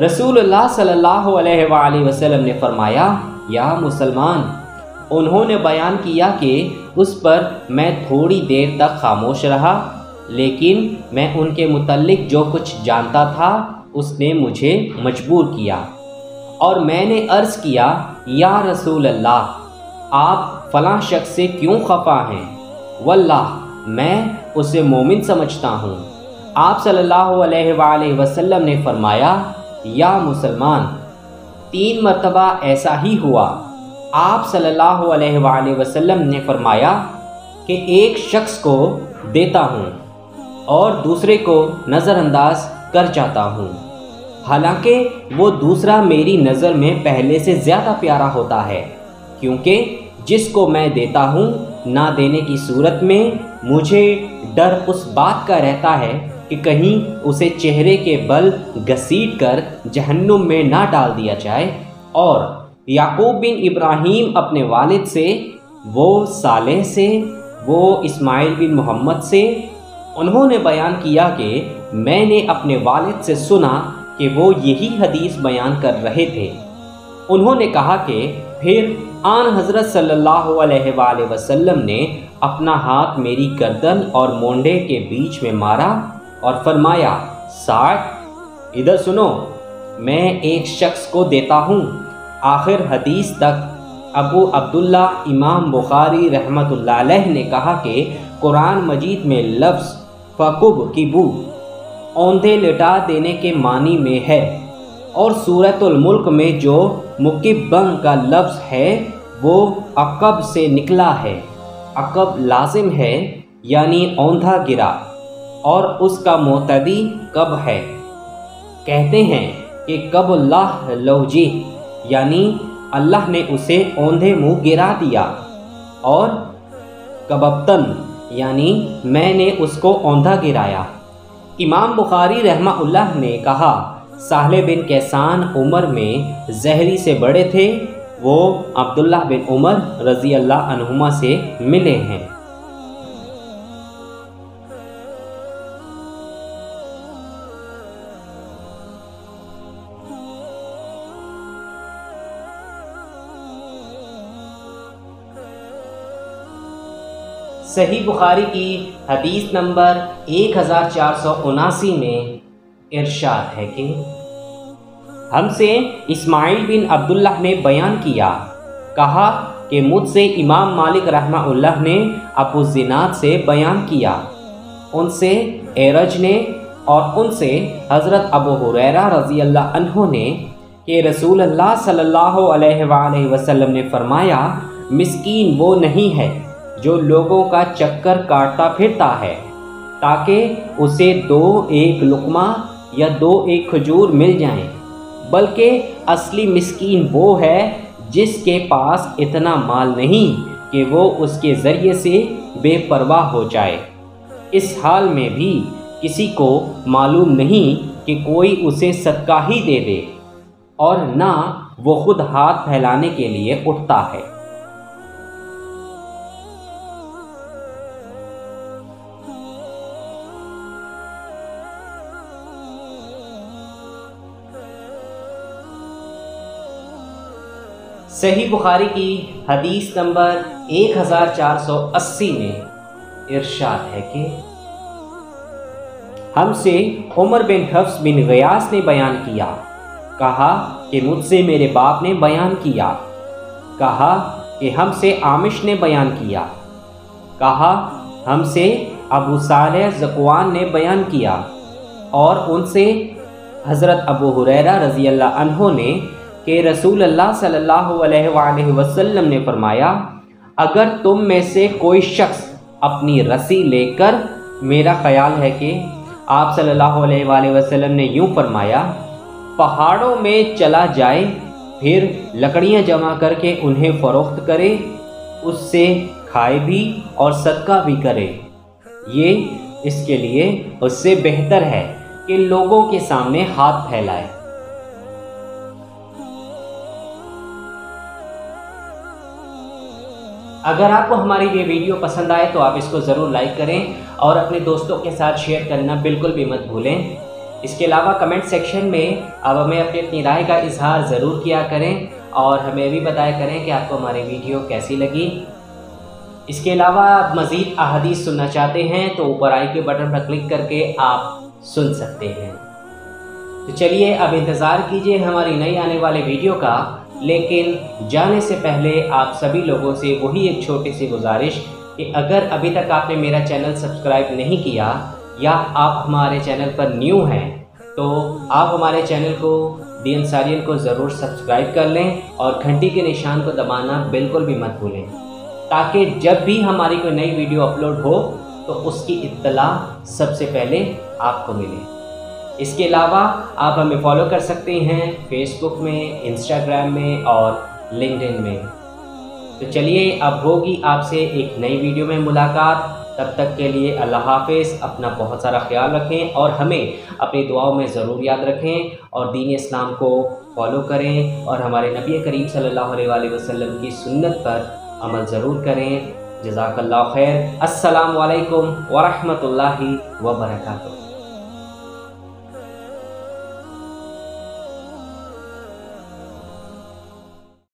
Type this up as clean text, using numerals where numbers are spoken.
رسول اللہ صلی اللہ علیہ وآلہ وسلم نے فرمایا، یا مسلمان۔ انہوں نے بیان کیا کہ اس پر میں تھوڑی دیر تک خاموش رہا، لیکن میں ان کے متعلق جو کچھ جانتا تھا اس نے مجھے مجبور کیا، اور میں نے عرض کیا، یا رسول اللہ، آپ فلاں شخص سے کیوں خفا ہیں؟ واللہ میں اسے مومن سمجھتا ہوں۔ آپ صلی اللہ علیہ وآلہ وسلم نے فرمایا، یا مسلمان۔ 3 مرتبہ ایسا ہی ہوا۔ آپ صلی اللہ علیہ وآلہ وسلم نے فرمایا کہ ایک شخص کو دیتا ہوں اور دوسرے کو نظر انداز کر جاتا ہوں، حالانکہ وہ دوسرا میری نظر میں پہلے سے زیادہ پیارا ہوتا ہے، کیونکہ جس کو میں دیتا ہوں نہ دینے کی صورت میں مجھے ڈر اس بات کا رہتا ہے کہ کہیں اسے چہرے کے بل گھسیٹ کر جہنم میں نہ ڈال دیا جائے۔ اور یعقوب بن ابراہیم اپنے والد سے، وہ صالح سے، وہ اسماعیل بن محمد سے، انہوں نے بیان کیا کہ میں نے اپنے والد سے سنا کہ وہ یہی حدیث بیان کر رہے تھے۔ انہوں نے کہا کہ پھر آن حضرت صلی اللہ علیہ وآلہ وسلم نے اپنا ہاتھ میری گردن اور مونڈے کے بیچ میں مارا اور فرمایا، سعد ادھر سنو، میں ایک شخص کو دیتا ہوں۔ آخر حدیث تک ابو عبداللہ امام بخاری رحمۃ اللہ علیہ نے کہا کہ قرآن مجید میں لفظ فَقُب کی بو اوندھے لٹا دینے کے معنی میں ہے، اور سورۃ الملک میں جو مکبن کا لفظ ہے وہ عقب سے نکلا ہے۔ عقب لازم ہے یعنی اوندھا گرا، اور اس کا معتدی کب ہے۔ کہتے ہیں کہ کب اللہ لوجی یعنی اللہ نے اسے اوندھے منہ گرا دیا، اور کببتن یعنی میں نے اس کو اوندھا گرایا۔ امام بخاری رحمہ اللہ نے کہا، سہل بن کیسان عمر میں زہری سے بڑے تھے، وہ عبداللہ بن عمر رضی اللہ عنہما سے ملے ہیں۔ صحیح بخاری کی حدیث نمبر 1479 میں ارشاد ہے کہ ہم سے اسماعیل بن عبداللہ نے بیان کیا، کہا کہ مجھ سے امام مالک رحمہ اللہ نے ابو الزناد سے بیان کیا، ان سے اعرج نے، اور ان سے حضرت ابو ہریرہ رضی اللہ عنہ نے کہ رسول اللہ صلی اللہ علیہ وآلہ وسلم نے فرمایا، مسکین وہ نہیں ہے جو لوگوں کا چکر کاٹتا پھرتا ہے تاکہ اسے 2 لقمہ یا 2 کھجور مل جائیں، بلکہ اصلی مسکین وہ ہے جس کے پاس اتنا مال نہیں کہ وہ اس کے ذریعے سے بے پرواہ ہو جائے، اس حال میں بھی کسی کو معلوم نہیں کہ کوئی اسے صدقہ ہی دے دے، اور نہ وہ خود ہاتھ پھیلانے کے لیے اٹھتا ہے۔ صحیح بخاری کی حدیث نمبر 1480 میں ارشاد ہے کہ ہم سے عمر بن حفص بن غیاث نے بیان کیا، کہا کہ مجھ سے میرے باپ نے بیان کیا، کہا کہ ہم سے عامش نے بیان کیا، کہا ہم سے ابو صالح ذکوان نے بیان کیا، اور ان سے حضرت ابو ہریرہ رضی اللہ عنہ نے کہ رسول اللہ صلی اللہ علیہ وآلہ وسلم نے فرمایا، اگر تم میں سے کوئی شخص اپنی رسی لے کر، میرا خیال ہے کہ آپ صلی اللہ علیہ وآلہ وسلم نے یوں فرمایا، پہاڑوں میں چلا جائے، پھر لکڑیاں جمع کر کے انہیں فروخت کرے، اس سے کھائے بھی اور صدقہ بھی کرے، یہ اس کے لیے اس سے بہتر ہے کہ لوگوں کے سامنے ہاتھ پھیلائے۔ اگر آپ کو ہماری یہ ویڈیو پسند آئے تو آپ اس کو ضرور لائک کریں اور اپنے دوستوں کے ساتھ شیئر کرنا بالکل بھی مت بھولیں۔ اس کے علاوہ کمنٹ سیکشن میں آپ ہمیں اپنی رائے کا اظہار ضرور کیا کریں اور ہمیں بھی بتایا کریں کہ آپ کو ہماری ویڈیو کیسی لگی۔ اس کے علاوہ آپ مزید احادیث سننا چاہتے ہیں تو اوپر آئی کے بٹن پر کلک کر کے آپ سن سکتے ہیں۔ تو چلیے اب انتظار کیجئے ہماری نئی آنے والے ویڈیو کا، لیکن جانے سے پہلے آپ سبھی لوگوں سے وہی ایک چھوٹی سی گزارش کہ اگر ابھی تک آپ نے میرا چینل سبسکرائب نہیں کیا یا آپ ہمارے چینل پر نیو ہیں تو آپ ہمارے چینل کو دی انصاریل کو ضرور سبسکرائب کر لیں اور گھنٹی کے نشان کو دبانا بالکل بھی مت بھولیں، تاکہ جب بھی ہماری کوئی نئی ویڈیو اپلوڈ ہو تو اس کی اطلاع سب سے پہلے آپ کو ملے۔ اس کے علاوہ آپ ہمیں فالو کر سکتے ہیں فیس بک میں، انسٹاگرام میں اور لنکڈن میں۔ تو چلیے اب ہوگی آپ سے ایک نئی ویڈیو میں ملاقات، تب تک کے لیے اللہ حافظ، اپنا بہت سارا خیال رکھیں اور ہمیں اپنی دعاؤں میں ضرور یاد رکھیں اور دین اسلام کو فالو کریں اور ہمارے نبی کریم صلی اللہ علیہ وآلہ وسلم کی سنت پر عمل ضرور کریں۔ جزاک اللہ خیر۔ السلام علیکم ورحمۃ اللہ وبرکاتہ۔